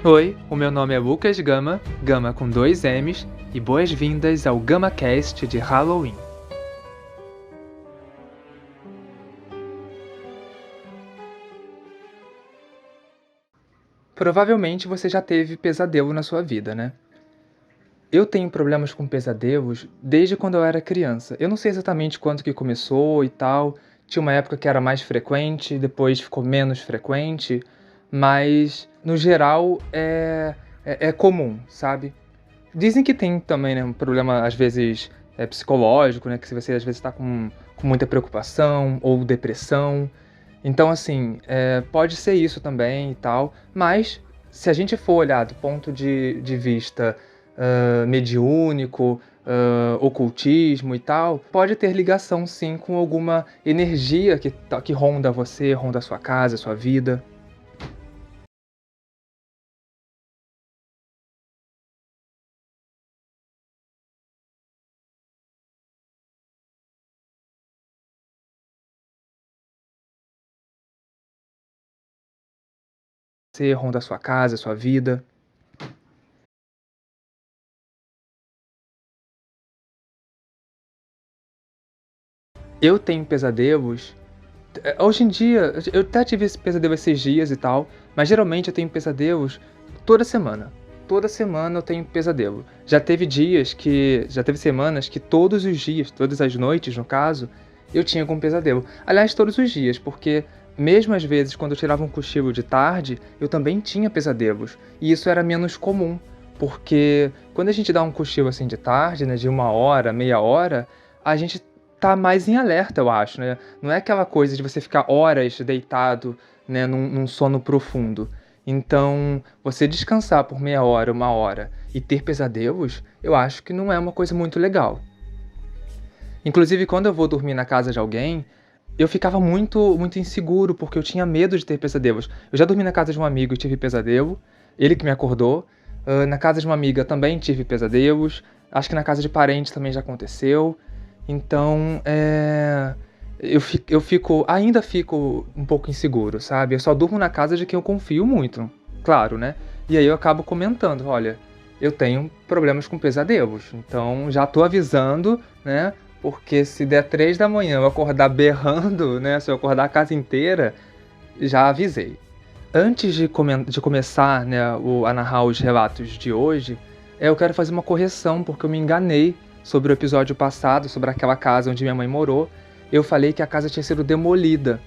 Oi, o meu nome é Lucas Gama, Gama com 2 M's, e boas-vindas ao GamaCast de Halloween. Provavelmente você já teve pesadelo na sua vida, né? Eu tenho problemas com pesadelos desde quando eu era criança. Eu não sei exatamente quando que começou e tal. Tinha uma época que era mais frequente, depois ficou menos frequente, mas no geral é comum, sabe? Dizem que tem também, né, um problema, às vezes, psicológico, né? Que se você, às vezes, está com muita preocupação ou depressão. Então, assim, pode ser isso também e tal. Mas, se a gente for olhar do ponto de vista mediúnico, ocultismo e tal, pode ter ligação, sim, com alguma energia que ronda você, ronda a sua casa, a sua vida. Você ronda a sua casa, a sua vida. Eu tenho pesadelos. Hoje em dia, eu até tive esse pesadelo esses dias e tal, mas geralmente eu tenho pesadelos toda semana. Toda semana eu tenho pesadelo. Já teve semanas que todos os dias, todas as noites no caso, eu tinha algum pesadelo. Aliás, todos os dias, porque mesmo às vezes quando eu tirava um cochilo de tarde, eu também tinha pesadelos. E isso era menos comum, porque quando a gente dá um cochilo assim de tarde, né, de 1 hora, meia hora, a gente tá mais em alerta, eu acho, né? Não é aquela coisa de você ficar horas deitado, né, num sono profundo. Então, você descansar por meia hora, 1 hora e ter pesadelos, eu acho que não é uma coisa muito legal. Inclusive, quando eu vou dormir na casa de alguém, eu ficava muito inseguro, porque eu tinha medo de ter pesadelos. Eu já dormi na casa de um amigo e tive pesadelo, ele que me acordou. Na casa de uma amiga também tive pesadelos. Acho que na casa de parentes também já aconteceu. Então, ainda fico um pouco inseguro, sabe? Eu só durmo na casa de quem eu confio muito, claro, né? E aí eu acabo comentando, olha, eu tenho problemas com pesadelos, então já tô avisando, né? Porque se der 3 da manhã eu acordar berrando, né? Se eu acordar a casa inteira, já avisei. Antes de começar, né, a narrar os relatos de hoje, eu quero fazer uma correção, porque eu me enganei sobre o episódio passado, sobre aquela casa onde minha mãe morou. Eu falei que a casa tinha sido demolida.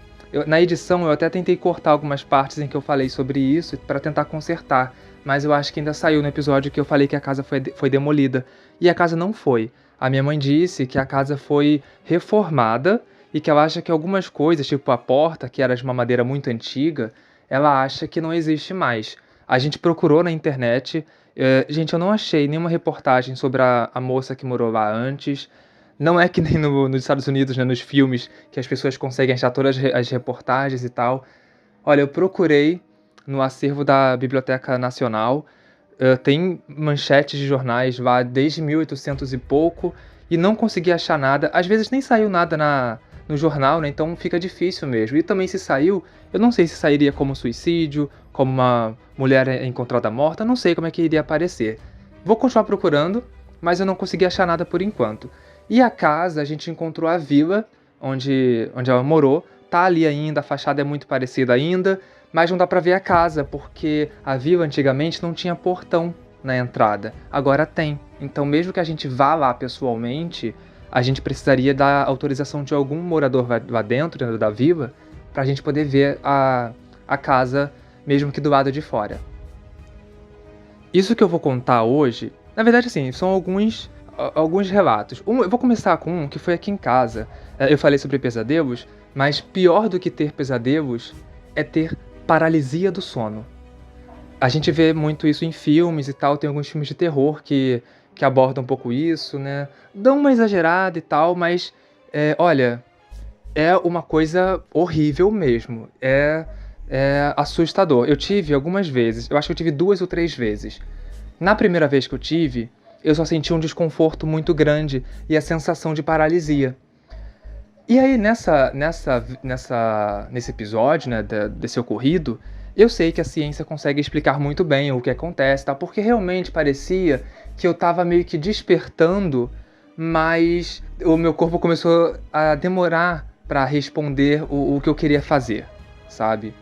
Na edição, eu até tentei cortar algumas partes em que eu falei sobre isso para tentar consertar, mas eu acho que ainda saiu no episódio que eu falei que a casa foi demolida. E a casa não foi. A minha mãe disse que a casa foi reformada e que ela acha que algumas coisas, tipo a porta, que era de uma madeira muito antiga, ela acha que não existe mais. A gente procurou na internet, gente, eu não achei nenhuma reportagem sobre a moça que morou lá antes. Não é que nem nos Estados Unidos, né, nos filmes, que as pessoas conseguem achar todas as reportagens e tal. Olha, eu procurei no acervo da Biblioteca Nacional, tem manchetes de jornais lá desde 1800 e pouco, e não consegui achar nada. Às vezes nem saiu nada no jornal, né? Então fica difícil mesmo. E também se saiu, eu não sei se sairia como suicídio, como uma mulher encontrada morta, não sei como é que iria aparecer. Vou continuar procurando, mas eu não consegui achar nada por enquanto. E a casa, a gente encontrou a vila onde ela morou, tá ali ainda, a fachada é muito parecida ainda, mas não dá pra ver a casa, porque a vila antigamente não tinha portão na entrada, agora tem. Então mesmo que a gente vá lá pessoalmente, a gente precisaria da autorização de algum morador lá dentro, né, da vila, pra gente poder ver a casa, mesmo que do lado de fora. Isso que eu vou contar hoje, na verdade, assim, são alguns relatos. Eu vou começar com um que foi aqui em casa. Eu falei sobre pesadelos, mas pior do que ter pesadelos é ter paralisia do sono. A gente vê muito isso em filmes e tal, tem alguns filmes de terror que abordam um pouco isso, né? Dão uma exagerada e tal, mas, olha, é uma coisa horrível mesmo. É assustador. Eu tive algumas vezes, eu acho que eu tive 2 ou 3 vezes. Na primeira vez que eu tive, eu só senti um desconforto muito grande e a sensação de paralisia. E aí, nesse episódio, né, desse ocorrido, Eu sei que a ciência consegue explicar muito bem o que acontece, tá? Porque realmente parecia que eu estava meio que despertando, mas o meu corpo começou a demorar para responder o que eu queria fazer, sabe?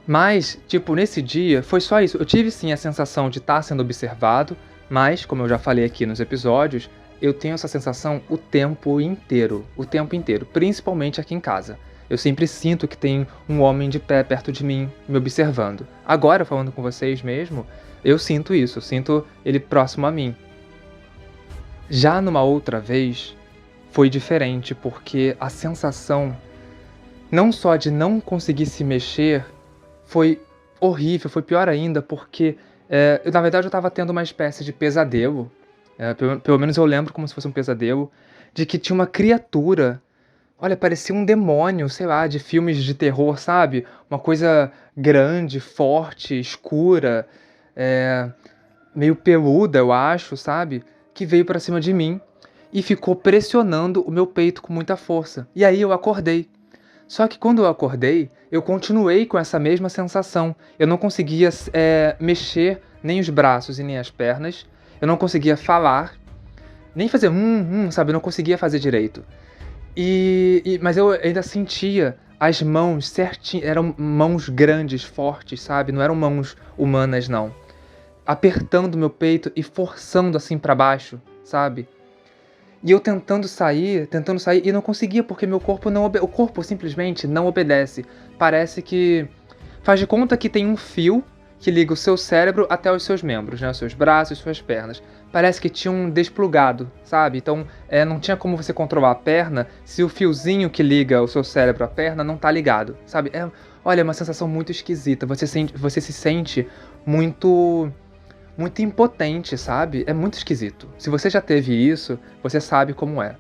Mas, tipo, nesse dia foi só isso. Eu tive sim a sensação de estar sendo observado, mas, como eu já falei aqui nos episódios, eu tenho essa sensação o tempo inteiro, principalmente aqui em casa. Eu sempre sinto que tem um homem de pé perto de mim, me observando. Agora, falando com vocês mesmo, eu sinto isso, eu sinto ele próximo a mim. Já numa outra vez, foi diferente, porque a sensação não só de não conseguir se mexer foi horrível, foi pior ainda, porque na verdade eu estava tendo uma espécie de pesadelo, pelo menos eu lembro como se fosse um pesadelo, de que tinha uma criatura, olha, parecia um demônio, sei lá, de filmes de terror, sabe? Uma coisa grande, forte, escura, é, meio peluda, eu acho, sabe? Que veio pra cima de mim e ficou pressionando o meu peito com muita força. E aí eu acordei. Só que quando eu acordei, eu continuei com essa mesma sensação. Eu não conseguia mexer nem os braços e nem as pernas. Eu não conseguia falar, nem fazer sabe? Eu não conseguia fazer direito. Mas eu ainda sentia as mãos certinho, eram mãos grandes, fortes, sabe? Não eram mãos humanas, não. Apertando meu peito e forçando assim pra baixo, sabe? E eu tentando sair, e não conseguia, porque meu corpo o corpo simplesmente não obedece. Parece que faz de conta que tem um fio que liga o seu cérebro até os seus membros, né? Os seus braços, suas pernas. Parece que tinha um desplugado, sabe? Então, não tinha como você controlar a perna se o fiozinho que liga o seu cérebro à perna não tá ligado, sabe? Olha, é uma sensação muito esquisita. Você se sente muito muito impotente, sabe? É muito esquisito. Se você já teve isso, você sabe como é.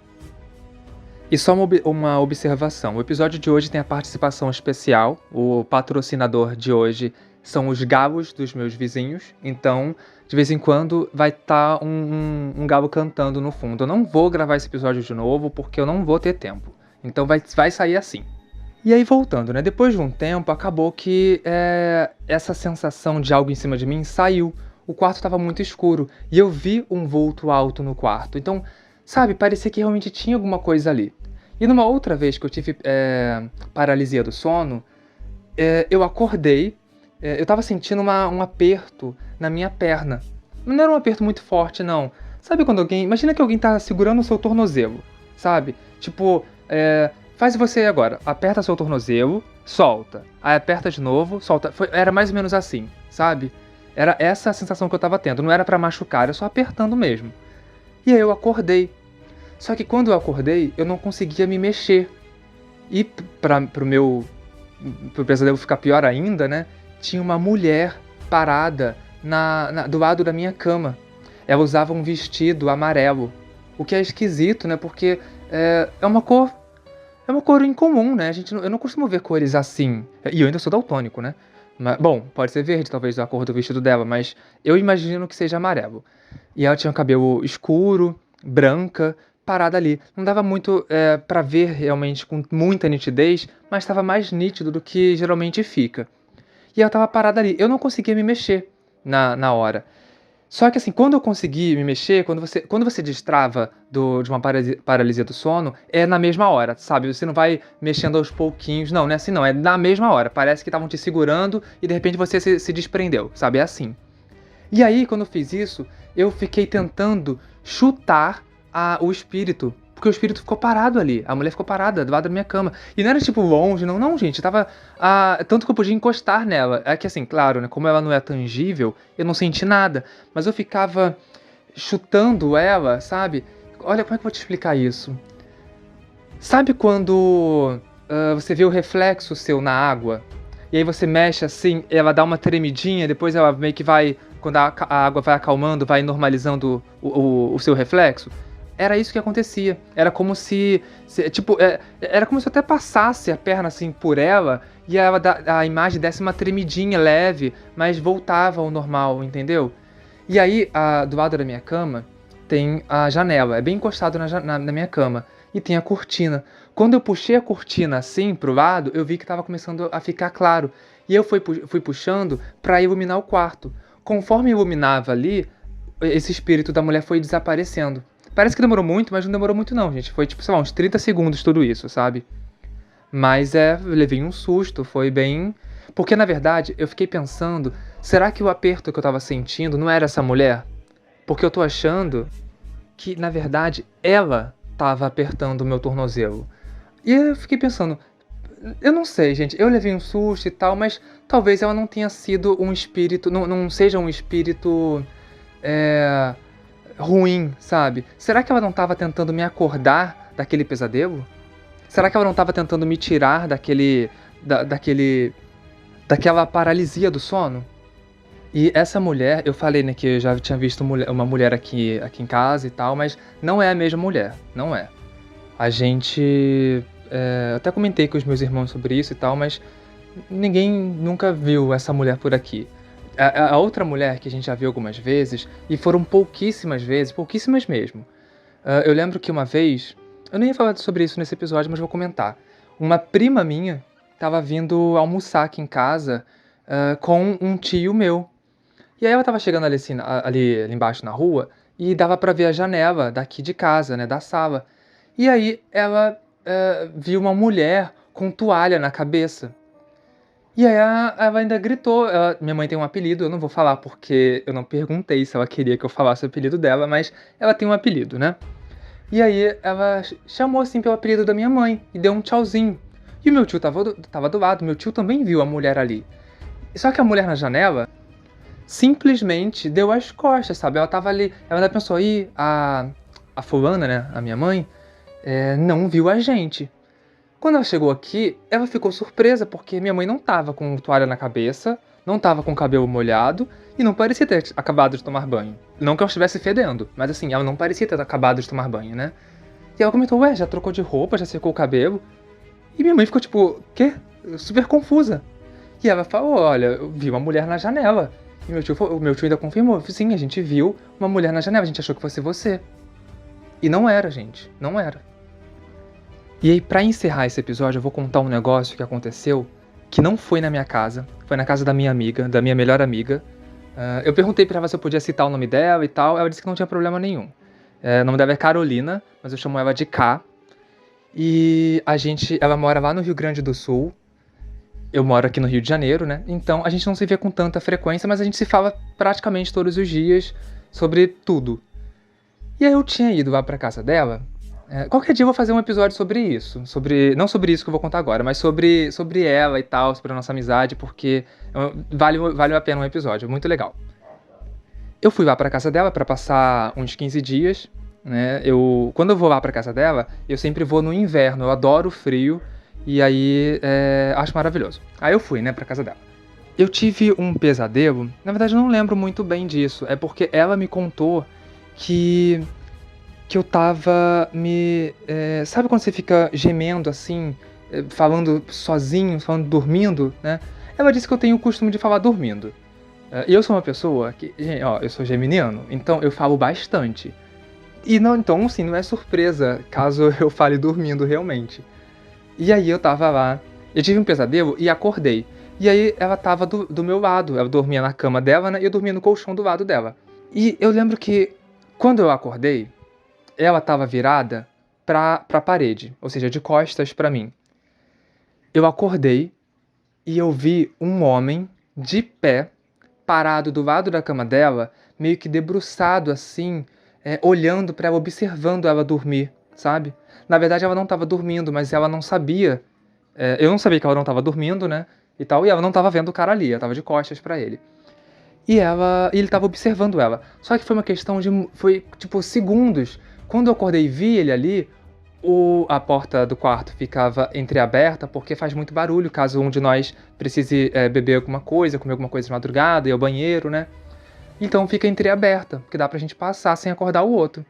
E só uma observação. O episódio de hoje tem a participação especial. O patrocinador de hoje são os galos dos meus vizinhos. Então, de vez em quando, vai estar um galo cantando no fundo. Eu não vou gravar esse episódio de novo, porque eu não vou ter tempo. Então vai sair assim. E aí, voltando, né? Depois de um tempo, acabou que essa sensação de algo em cima de mim saiu. O quarto estava muito escuro e eu vi um vulto alto no quarto. Então, sabe, parecia que realmente tinha alguma coisa ali. E numa outra vez que eu tive paralisia do sono, eu acordei, eu estava sentindo um aperto na minha perna. Não era um aperto muito forte, não. Sabe quando imagina que alguém tá segurando o seu tornozelo, sabe? Tipo, faz você agora, aperta seu tornozelo, solta. Aí aperta de novo, solta. Era mais ou menos assim, sabe? Era essa a sensação que eu tava tendo. Não era pra machucar, era só apertando mesmo. E aí eu acordei. Só que quando eu acordei, eu não conseguia me mexer. E pro pesadelo ficar pior ainda, né? Tinha uma mulher parada do lado da minha cama. Ela usava um vestido amarelo. O que é esquisito, né? Porque é uma cor incomum, né? Eu não costumo ver cores assim. E eu ainda sou daltônico, né? Bom, pode ser verde, talvez, da cor do vestido dela, mas eu imagino que seja amarelo. E ela tinha um cabelo escuro, branca, parada ali. Não dava muito pra ver realmente com muita nitidez, mas estava mais nítido do que geralmente fica. E ela estava parada ali. Eu não conseguia me mexer na hora. Só que assim, quando eu consegui me mexer, quando você destrava de uma paralisia do sono, é na mesma hora, sabe? Você não vai mexendo aos pouquinhos, não é assim não, é na mesma hora. Parece que estavam te segurando e de repente você se desprendeu, sabe? É assim. E aí, quando eu fiz isso, eu fiquei tentando chutar o espírito, porque o espírito ficou parado ali, a mulher ficou parada do lado da minha cama. E não era tipo longe, não, gente, tava tanto que eu podia encostar nela. É que assim, claro, né, como ela não é tangível, eu não senti nada, mas eu ficava chutando ela, sabe? Olha, como é que eu vou te explicar isso? Sabe quando você vê o reflexo seu na água, e aí você mexe assim, ela dá uma tremidinha, depois ela meio que vai, quando a água vai acalmando, vai normalizando o seu reflexo? Era isso que acontecia. Era como era como se eu até passasse a perna assim por ela e a imagem desse uma tremidinha leve, mas voltava ao normal, entendeu? E aí, do lado da minha cama, tem a janela. É bem encostado na minha cama. E tem a cortina. Quando eu puxei a cortina assim pro lado, eu vi que estava começando a ficar claro. E eu fui puxando pra iluminar o quarto. Conforme iluminava ali, esse espírito da mulher foi desaparecendo. Parece que demorou muito, mas não demorou muito não, gente. Foi tipo, sei lá, uns 30 segundos tudo isso, sabe? Mas eu levei um susto, foi bem... Porque, na verdade, eu fiquei pensando, será que o aperto que eu tava sentindo não era essa mulher? Porque eu tô achando que, na verdade, ela tava apertando o meu tornozelo. E eu fiquei pensando, eu não sei, gente, eu levei um susto e tal, mas talvez ela não tenha sido um espírito, não seja um espírito ruim, sabe? Será que ela não tava tentando me acordar daquele pesadelo? Será que ela não tava tentando me tirar daquela paralisia do sono? E essa mulher, eu falei, né, que eu já tinha visto uma mulher aqui em casa e tal, mas não é a mesma mulher, não é. A gente... até comentei com os meus irmãos sobre isso e tal, mas ninguém nunca viu essa mulher por aqui. A outra mulher que a gente já viu algumas vezes, e foram pouquíssimas vezes, pouquíssimas mesmo. Eu lembro que uma vez, eu nem ia falar sobre isso nesse episódio, mas vou comentar. Uma prima minha tava vindo almoçar aqui em casa com um tio meu. E aí ela tava chegando ali, assim, ali embaixo na rua, e dava pra ver a janela daqui de casa, né, da sala. E aí ela viu uma mulher com toalha na cabeça. E aí ela ainda gritou. Minha mãe tem um apelido, eu não vou falar porque eu não perguntei se ela queria que eu falasse o apelido dela, mas ela tem um apelido, né? E aí ela chamou assim pelo apelido da minha mãe e deu um tchauzinho. E o meu tio tava do lado, meu tio também viu a mulher ali. Só que a mulher na janela simplesmente deu as costas, sabe? Ela tava ali, ela ainda pensou, a fulana, né, a minha mãe, não viu a gente. Quando ela chegou aqui, ela ficou surpresa, porque minha mãe não tava com toalha na cabeça, não tava com o cabelo molhado, e não parecia ter acabado de tomar banho. Não que ela estivesse fedendo, mas assim, ela não parecia ter acabado de tomar banho, né? E ela comentou, já trocou de roupa, já secou o cabelo? E minha mãe ficou tipo, quê? Super confusa. E ela falou, olha, eu vi uma mulher na janela. E o meu tio ainda confirmou, sim, a gente viu uma mulher na janela, a gente achou que fosse você. E não era, gente, não era. E aí, pra encerrar esse episódio, eu vou contar um negócio que aconteceu que não foi na minha casa, foi na casa da minha amiga, da minha melhor amiga. Eu perguntei pra ela se eu podia citar o nome dela e tal, ela disse que não tinha problema nenhum. O nome dela é Carolina, mas eu chamo ela de K. E ela mora lá no Rio Grande do Sul. Eu moro aqui no Rio de Janeiro, né? Então a gente não se vê com tanta frequência, mas a gente se fala praticamente todos os dias sobre tudo. E aí eu tinha ido lá pra casa dela. Qualquer dia eu vou fazer um episódio sobre isso. Não sobre isso que eu vou contar agora, mas sobre ela e tal, sobre a nossa amizade, porque vale a pena um episódio, muito legal. Eu fui lá pra casa dela pra passar uns 15 dias, né? Quando eu vou lá pra casa dela, eu sempre vou no inverno, eu adoro o frio, e aí acho maravilhoso. Aí eu fui, né, pra casa dela. Eu tive um pesadelo, na verdade eu não lembro muito bem disso, é porque ela me contou que eu tava sabe quando você fica gemendo assim, falando sozinho, dormindo, né? Ela disse que eu tenho o costume de falar dormindo. E eu sou uma pessoa que, eu sou geminiano, então eu falo bastante. E não, então, assim, não é surpresa caso eu fale dormindo realmente. E aí eu tava lá, eu tive um pesadelo e acordei. E aí ela tava do meu lado, ela dormia na cama dela, né? E eu dormia no colchão do lado dela. E eu lembro que quando eu acordei, ela tava virada pra parede, ou seja, de costas pra mim. Eu acordei e eu vi um homem de pé, parado do lado da cama dela, meio que debruçado assim, olhando pra ela, observando ela dormir, sabe? Na verdade ela não tava dormindo, mas ela não sabia, eu não sabia que ela não tava dormindo, né, e tal, e ela não tava vendo o cara ali, ela tava de costas pra ele. E ele tava observando ela. Só que foi uma questão foi tipo segundos. Quando eu acordei e vi ele ali, a porta do quarto ficava entreaberta porque faz muito barulho caso um de nós precise beber alguma coisa, comer alguma coisa de madrugada, ir ao banheiro, né? Então fica entreaberta, porque dá pra gente passar sem acordar o outro.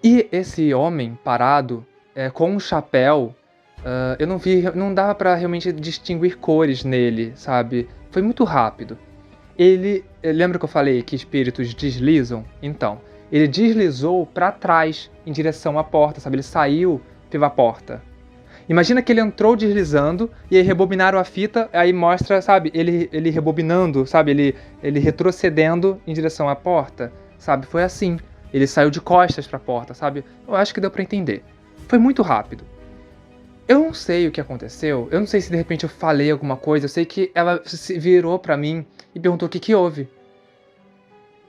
E esse homem parado, com um chapéu, eu não dava pra realmente distinguir cores nele, sabe? Foi muito rápido. Lembra que eu falei que espíritos deslizam? Então, ele deslizou pra trás, em direção à porta, sabe? Ele saiu pela porta. Imagina que ele entrou deslizando e aí rebobinaram a fita, aí mostra, sabe, ele rebobinando, sabe, ele retrocedendo em direção à porta, sabe, foi assim. Ele saiu de costas pra porta, sabe? Eu acho que deu pra entender. Foi muito rápido. Eu não sei o que aconteceu, eu não sei se de repente eu falei alguma coisa, eu sei que ela se virou pra mim e perguntou o que que houve.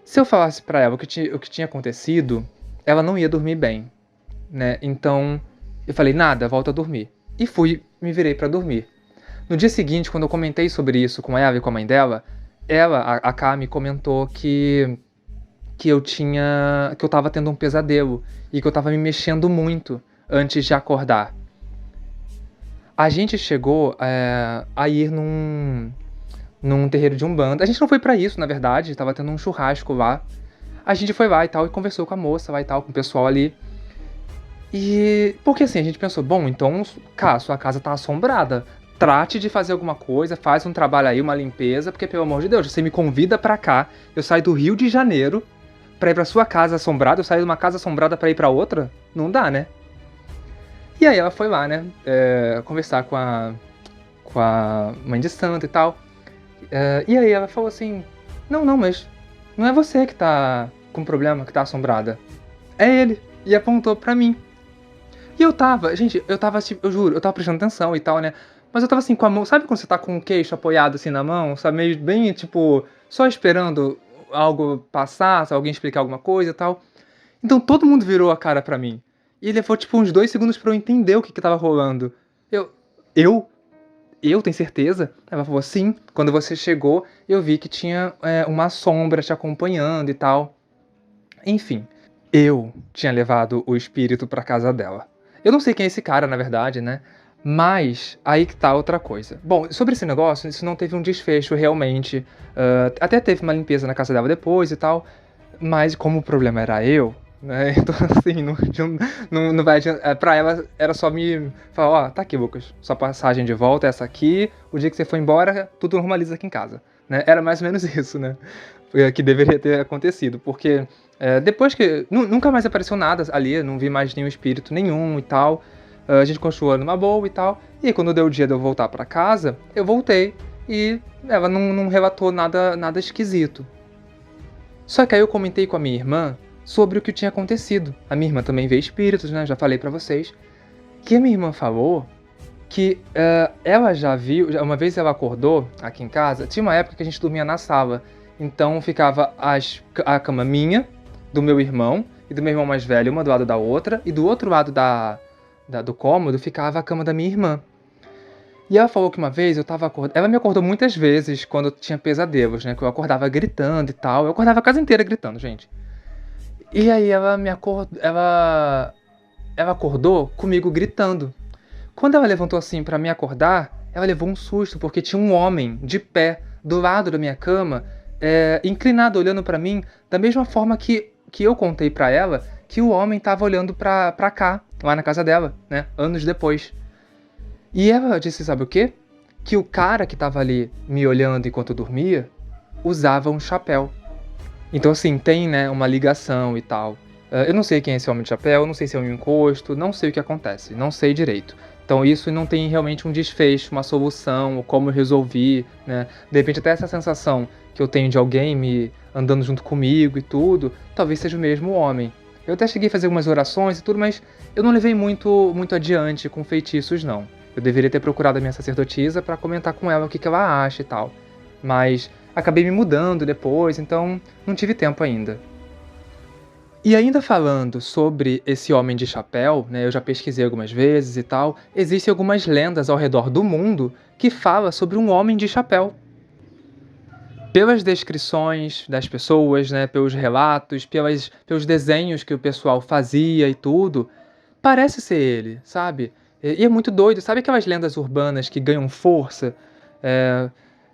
Se eu falasse pra ela o que tinha acontecido, ela não ia dormir bem, né? Então eu falei, nada, volta a dormir. E me virei pra dormir. No dia seguinte, quando eu comentei sobre isso com ela e com a mãe dela, a Ká, me comentou que eu tava tendo um pesadelo e que eu tava me mexendo muito antes de acordar. A gente chegou a ir num terreiro de Umbanda. A gente não foi pra isso, na verdade, tava tendo um churrasco lá. A gente foi lá e tal, e conversou com a moça lá e tal, com o pessoal ali. E porque assim, a gente pensou, bom, então, cara, sua casa tá assombrada. Trate de fazer alguma coisa, faz um trabalho aí, uma limpeza, porque pelo amor de Deus, você me convida pra cá, eu saio do Rio de Janeiro pra ir pra sua casa assombrada, eu saio de uma casa assombrada pra ir pra outra? Não dá, né? E aí ela foi lá, né, conversar com a mãe de santo e tal. E aí ela falou assim, não, mas não é você que tá com problema, que tá assombrada. É ele. E apontou pra mim. E eu tava, gente, assim, eu juro, eu tava prestando atenção e tal, né? Mas eu tava assim, com a mão, sabe quando você tá com o queixo apoiado assim na mão, sabe, meio bem, tipo, só esperando algo passar, se alguém explicar alguma coisa e tal. Então todo mundo virou a cara pra mim. E levou, tipo, uns 2 segundos pra eu entender o que tava rolando. Eu, eu, eu tenho certeza? Ela falou, sim, quando você chegou, eu vi que tinha uma sombra te acompanhando e tal. Enfim, eu tinha levado o espírito pra casa dela. Eu não sei quem é esse cara, na verdade, né? Mas aí que tá outra coisa. Bom, sobre esse negócio, isso não teve um desfecho realmente. Até teve uma limpeza na casa dela depois e tal. Mas como o problema era eu, né? Então assim, não vai adiantar. Pra ela era só me falar, ó, tá aqui, Lucas. Sua passagem de volta é essa aqui. O dia que você for embora, tudo normaliza aqui em casa. Né? Era mais ou menos isso, né? Que deveria ter acontecido. Porque depois que. Nunca mais apareceu nada ali, não vi mais nenhum espírito nenhum e tal. A gente continuou numa boa e tal. E aí, quando deu o dia de eu voltar pra casa, eu voltei e ela não relatou nada esquisito. Só que aí eu comentei com a minha irmã sobre o que tinha acontecido. A minha irmã também vê espíritos, né? Já falei pra vocês. Que a minha irmã falou que ela já viu. Uma vez ela acordou aqui em casa, tinha uma época que a gente dormia na sala. Então ficava a cama minha, do meu irmão e do meu irmão mais velho, uma do lado da outra, e do outro lado do cômodo ficava a cama da minha irmã. E ela falou que uma vez eu tava acordando. Ela me acordou muitas vezes quando eu tinha pesadelos, né? Que eu acordava gritando e tal. Eu acordava a casa inteira gritando, gente. E aí ela me acordou. Ela acordou comigo gritando. Quando ela levantou assim pra me acordar, ela levou um susto, porque tinha um homem de pé do lado da minha cama, inclinado, olhando pra mim, da mesma forma que eu contei pra ela que o homem tava olhando pra cá, lá na casa dela, né? Anos depois. E ela disse, sabe o quê? Que o cara que tava ali me olhando enquanto eu dormia usava um chapéu. Então, assim, tem, né, uma ligação e tal. Eu não sei quem é esse homem de chapéu, não sei se é um encosto, não sei o que acontece, não sei direito. Então isso não tem realmente um desfecho, uma solução, ou como eu resolvi, né? De repente até essa sensação que eu tenho de alguém me andando junto comigo e tudo, talvez seja o mesmo homem. Eu até cheguei a fazer algumas orações e tudo, mas eu não levei muito adiante com feitiços, não. Eu deveria ter procurado a minha sacerdotisa para comentar com ela o que ela acha e tal. Mas acabei me mudando depois, então não tive tempo ainda. E ainda falando sobre esse homem de chapéu, né, eu já pesquisei algumas vezes e tal, existem algumas lendas ao redor do mundo que falam sobre um homem de chapéu. Pelas descrições das pessoas, né, pelos relatos, pelos desenhos que o pessoal fazia e tudo, parece ser ele, sabe? E é muito doido, sabe aquelas lendas urbanas que ganham força? É,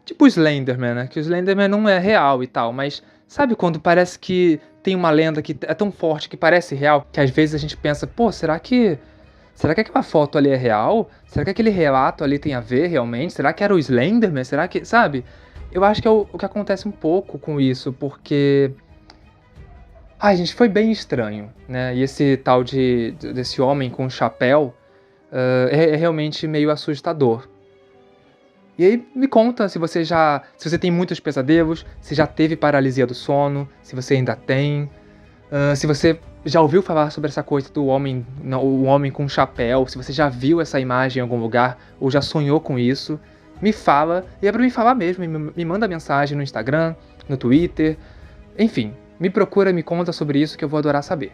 tipo o Slenderman, né? Que o Slenderman não é real e tal, mas sabe quando parece que tem uma lenda que é tão forte que parece real, que às vezes a gente pensa, pô, será que aquela foto ali é real? Será que aquele relato ali tem a ver realmente? Será que era o Slenderman? Será que, sabe? Eu acho que é o que acontece um pouco com isso, porque ai, gente, foi bem estranho, né? E esse tal desse homem com chapéu, É realmente meio assustador. E aí me conta se você tem muitos pesadelos, se já teve paralisia do sono, se você ainda tem, se você já ouviu falar sobre essa coisa do homem, o homem com chapéu, se você já viu essa imagem em algum lugar ou já sonhou com isso, me fala, e é pra me falar mesmo, me manda mensagem no Instagram, no Twitter, enfim, me procura, me conta sobre isso que eu vou adorar saber.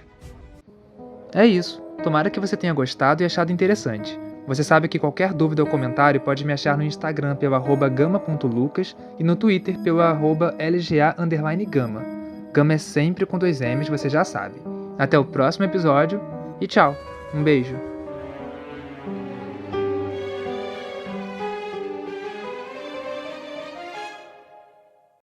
É isso, tomara que você tenha gostado e achado interessante. Você sabe que qualquer dúvida ou comentário pode me achar no Instagram pelo @gama.lucas e no Twitter pelo @lga_gama. Gama é sempre com 2 M's, você já sabe. Até o próximo episódio e tchau. Um beijo.